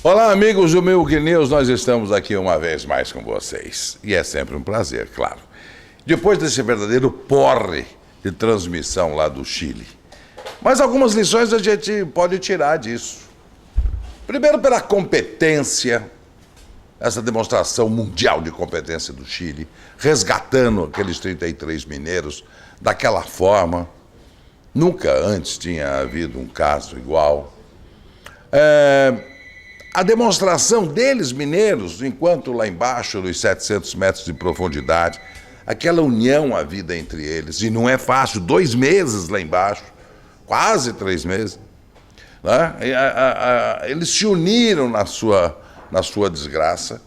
Olá, amigos do Milk News, nós estamos aqui uma vez mais com vocês. E é sempre um prazer, claro. Depois desse verdadeiro porre de transmissão lá do Chile. Mas algumas lições a gente pode tirar disso. Primeiro, pela competência, essa demonstração mundial de competência do Chile, resgatando aqueles 33 mineiros daquela forma. Nunca antes tinha havido um caso igual. A demonstração deles, mineiros, enquanto lá embaixo, nos 700 metros de profundidade, aquela união havida entre eles, e não é fácil, 2 meses lá embaixo, quase 3 meses, né? Eles se uniram na sua desgraça,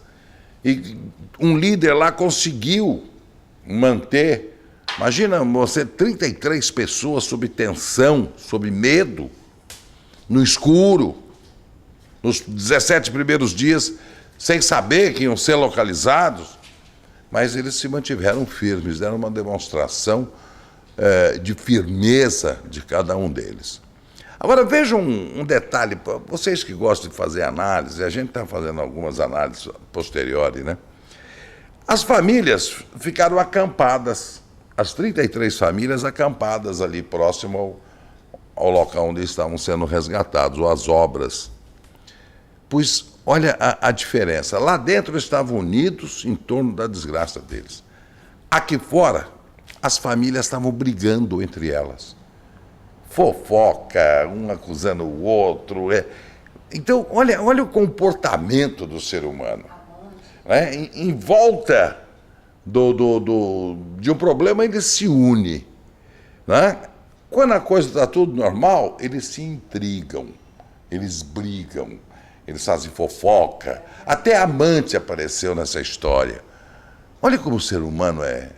e um líder lá conseguiu manter, imagina você, 33 pessoas sob tensão, sob medo, no escuro, nos 17 primeiros dias, sem saber que iam ser localizados, mas eles se mantiveram firmes, deram uma demonstração de firmeza de cada um deles. Agora vejam um detalhe, vocês que gostam de fazer análise, a gente está fazendo algumas análises posteriores, né? As famílias ficaram acampadas, as 33 famílias acampadas ali próximo ao local onde estavam sendo resgatados, ou as obras. Pois olha a diferença. Lá dentro estavam unidos em torno da desgraça deles. Aqui fora, as famílias estavam brigando entre elas. Fofoca, um acusando o outro. Então, olha o comportamento do ser humano. Né? Em volta de um problema, ele se une. Né? Quando a coisa está tudo normal, eles se intrigam, eles brigam. Eles fazem fofoca. Até amante apareceu nessa história. Olha como o ser humano é.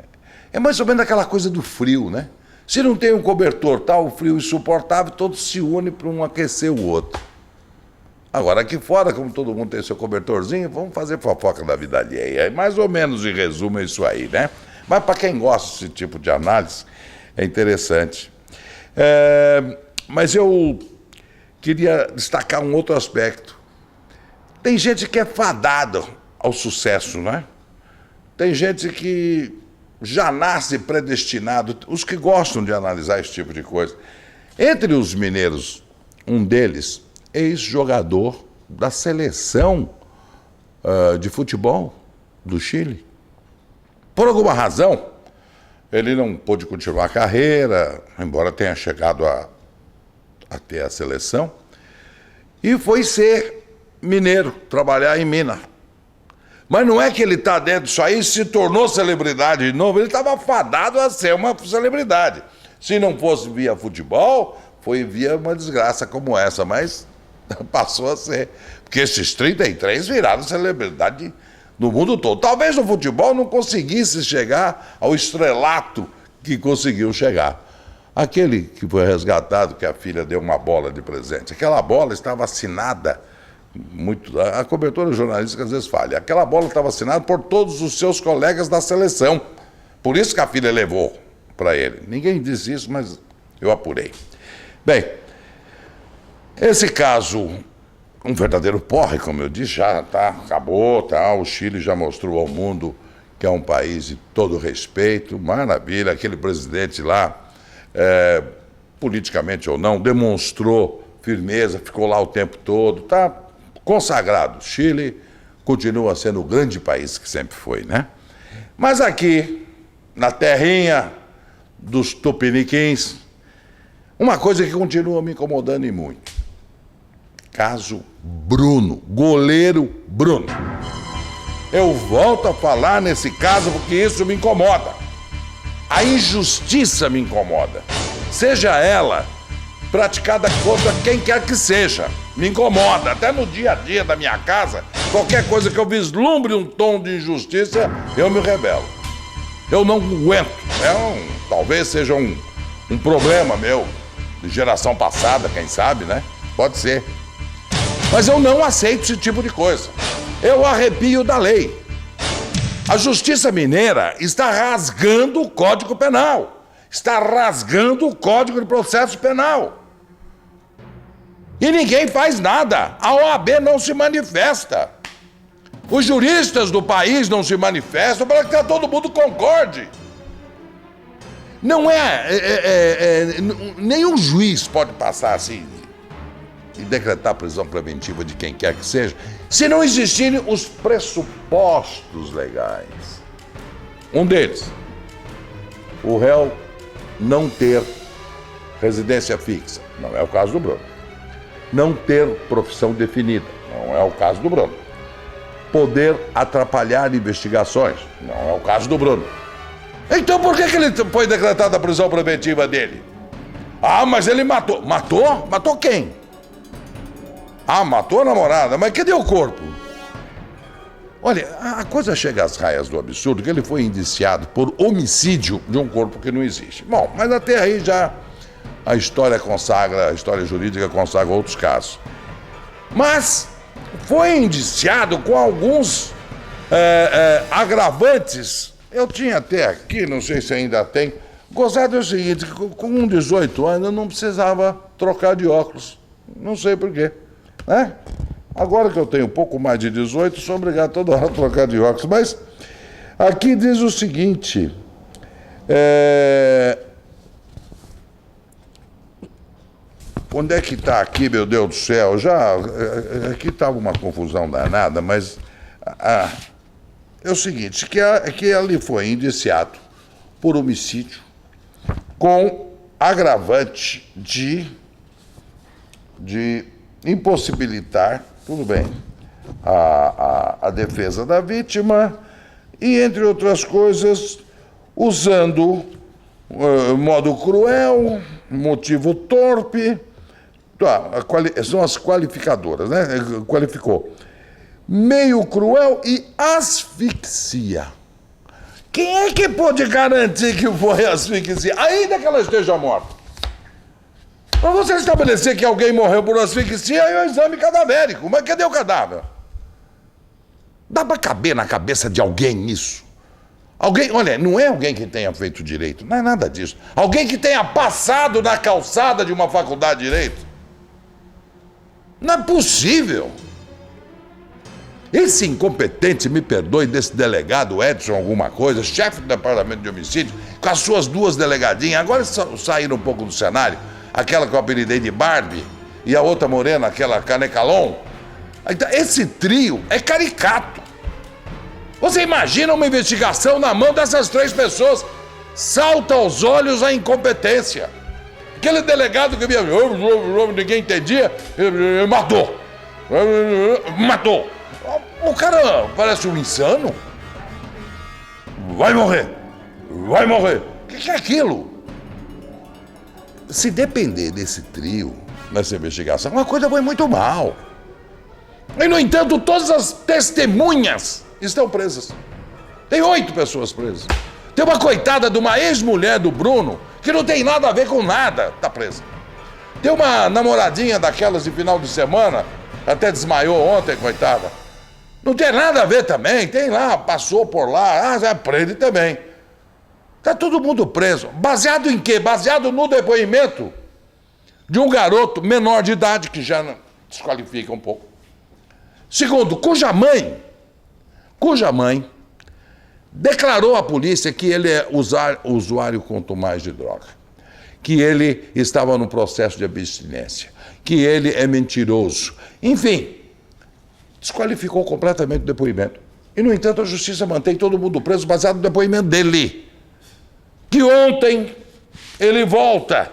É mais ou menos aquela coisa do frio, né? Se não tem um cobertor, tá o frio insuportável, todos se unem para um aquecer o outro. Agora, aqui fora, como todo mundo tem seu cobertorzinho, vamos fazer fofoca da vida alheia. Mais ou menos, em resumo, é isso aí, né? Mas para quem gosta desse tipo de análise, é interessante. Mas eu queria destacar um outro aspecto. Tem gente que é fadado ao sucesso, né? Tem gente que já nasce predestinado, os que gostam de analisar esse tipo de coisa. Entre os mineiros, um deles, ex-jogador da seleção de futebol do Chile. Por alguma razão, ele não pôde continuar a carreira, embora tenha chegado até a seleção, e foi ser mineiro, trabalhar em mina. Mas não é que ele está dentro disso aí e se tornou celebridade de novo, ele estava fadado a ser uma celebridade. Se não fosse via futebol, foi via uma desgraça como essa, mas passou a ser. Porque esses 33 viraram celebridade no mundo todo. Talvez no futebol não conseguisse chegar ao estrelato que conseguiu chegar. Aquele que foi resgatado, que a filha deu uma bola de presente, aquela bola estava assinada. A cobertura jornalística às vezes falha. Aquela bola estava assinada por todos os seus colegas da seleção. Por isso que a filha levou para ele. Ninguém disse isso, mas eu apurei. Bem, esse caso, um verdadeiro porre, como eu disse, já acabou, o Chile já mostrou ao mundo que é um país de todo respeito, maravilha, aquele presidente lá, politicamente ou não, demonstrou firmeza, ficou lá o tempo todo, está consagrado. Chile continua sendo o grande país que sempre foi, né? Mas aqui, na terrinha dos tupiniquins, uma coisa que continua me incomodando e muito. Caso Bruno, goleiro Bruno. Eu volto a falar nesse caso porque isso me incomoda. A injustiça me incomoda. Seja ela praticada contra quem quer que seja. Me incomoda. Até no dia a dia da minha casa, qualquer coisa que eu vislumbre um tom de injustiça, eu me rebelo. Eu não aguento. Talvez seja um problema meu, de geração passada, quem sabe, né? Pode ser. Mas eu não aceito esse tipo de coisa. Eu arrepio da lei. A Justiça Mineira está rasgando o Código Penal. Está rasgando o Código de Processo Penal. E ninguém faz nada. A OAB não se manifesta. Os juristas do país não se manifestam para que todo mundo concorde. Não nenhum juiz pode passar assim e decretar prisão preventiva de quem quer que seja, se não existirem os pressupostos legais. Um deles, o réu não ter residência fixa, não é o caso do Bruno. Não ter profissão definida, não é o caso do Bruno. Poder atrapalhar investigações, não é o caso do Bruno. Então por que ele foi decretada a prisão preventiva dele? Ah, mas ele matou. Matou? Matou quem? Ah, matou a namorada, mas cadê o corpo? Olha, a coisa chega às raias do absurdo que ele foi indiciado por homicídio de um corpo que não existe. Bom, mas até aí já a história jurídica consagra outros casos. Mas foi indiciado com alguns agravantes. Eu tinha até aqui, não sei se ainda tem. Gozado é o seguinte, com 18 anos eu não precisava trocar de óculos. Não sei por quê. Né? Agora que eu tenho um pouco mais de 18, sou obrigado toda hora a trocar de óculos. Mas aqui diz o seguinte... Onde é que está aqui, meu Deus do céu? Aqui estava uma confusão danada, mas... é o seguinte, que ele foi indiciado por homicídio com agravante de impossibilitar, tudo bem, a defesa da vítima e, entre outras coisas, usando modo cruel, motivo torpe, são as qualificadoras, né? Qualificou. Meio cruel e asfixia. Quem é que pode garantir que foi asfixia, ainda que ela esteja morta? Para você estabelecer que alguém morreu por asfixia, é um exame cadavérico. Mas cadê o cadáver? Dá para caber na cabeça de alguém isso? Alguém, olha, não é alguém que tenha feito direito, não é nada disso. Alguém que tenha passado na calçada de uma faculdade de direito. Não é possível. Esse incompetente, me perdoe, desse delegado Edson alguma coisa, chefe do departamento de homicídio, com as suas duas delegadinhas, agora saíram um pouco do cenário, aquela que eu apelidei de Barbie e a outra morena, aquela Canecalon. Esse trio é caricato. Você imagina uma investigação na mão dessas três pessoas? Salta aos olhos a incompetência. Aquele delegado que via, ninguém entendia, matou. Matou. O cara parece um insano. Vai morrer. Vai morrer. O que é aquilo? Se depender desse trio nessa investigação, a coisa foi muito mal. E, no entanto, todas as testemunhas estão presas. Tem 8 pessoas presas. Tem uma coitada de uma ex-mulher do Bruno, que não tem nada a ver com nada, está presa. Tem uma namoradinha daquelas de final de semana, até desmaiou ontem, coitada. Não tem nada a ver também, tem lá, passou por lá, já prende também. Está todo mundo preso. Baseado em quê? Baseado no depoimento de um garoto menor de idade, que já desqualifica um pouco. Segundo, cuja mãe declarou à polícia que ele é usuário quanto mais de droga, que ele estava no processo de abstinência, que ele é mentiroso. Enfim, desqualificou completamente o depoimento. E, no entanto, a justiça mantém todo mundo preso baseado no depoimento dele. Que ontem ele volta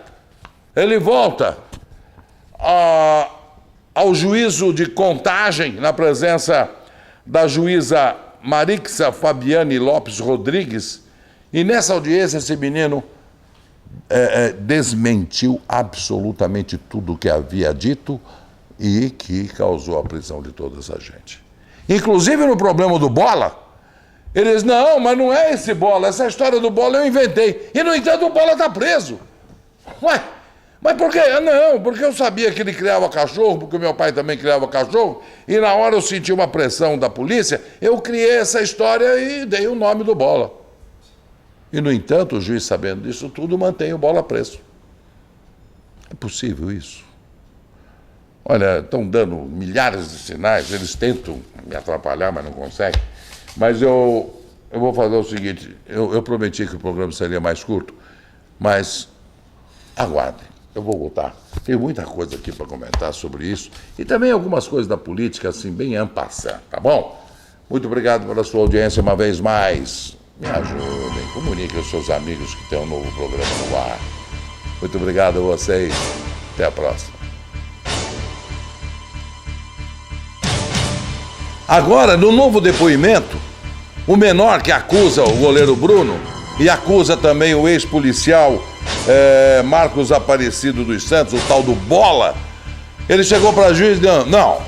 ao juízo de Contagem, na presença da juíza Marixa Fabiane Lopes Rodrigues, e nessa audiência esse menino desmentiu absolutamente tudo o que havia dito e que causou a prisão de toda essa gente. Inclusive no problema do Bola, eles, não, mas não é esse Bola, essa história do Bola eu inventei. E, no entanto, o Bola está preso. Ué, mas por quê? Não, porque eu sabia que ele criava cachorro, porque meu pai também criava cachorro, e na hora eu senti uma pressão da polícia, eu criei essa história e dei o nome do Bola. E, no entanto, o juiz, sabendo disso tudo, mantém o Bola preso. É possível isso? Olha, estão dando milhares de sinais, eles tentam me atrapalhar, mas não conseguem. Mas eu vou fazer o seguinte, eu prometi que o programa seria mais curto, mas aguardem, eu vou voltar. Tem muita coisa aqui para comentar sobre isso e também algumas coisas da política, assim, bem en passant, tá bom? Muito obrigado pela sua audiência uma vez mais. Me ajudem, comuniquem aos seus amigos que tem um novo programa no ar. Muito obrigado a vocês. Até a próxima. Agora, no novo depoimento, o menor que acusa o goleiro Bruno e acusa também o ex-policial Marcos Aparecido dos Santos, o tal do Bola, ele chegou para juiz e disse, não,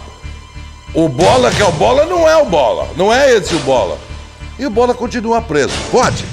o Bola que é o Bola não é o Bola, não é esse o Bola. E o Bola continua preso. Pode?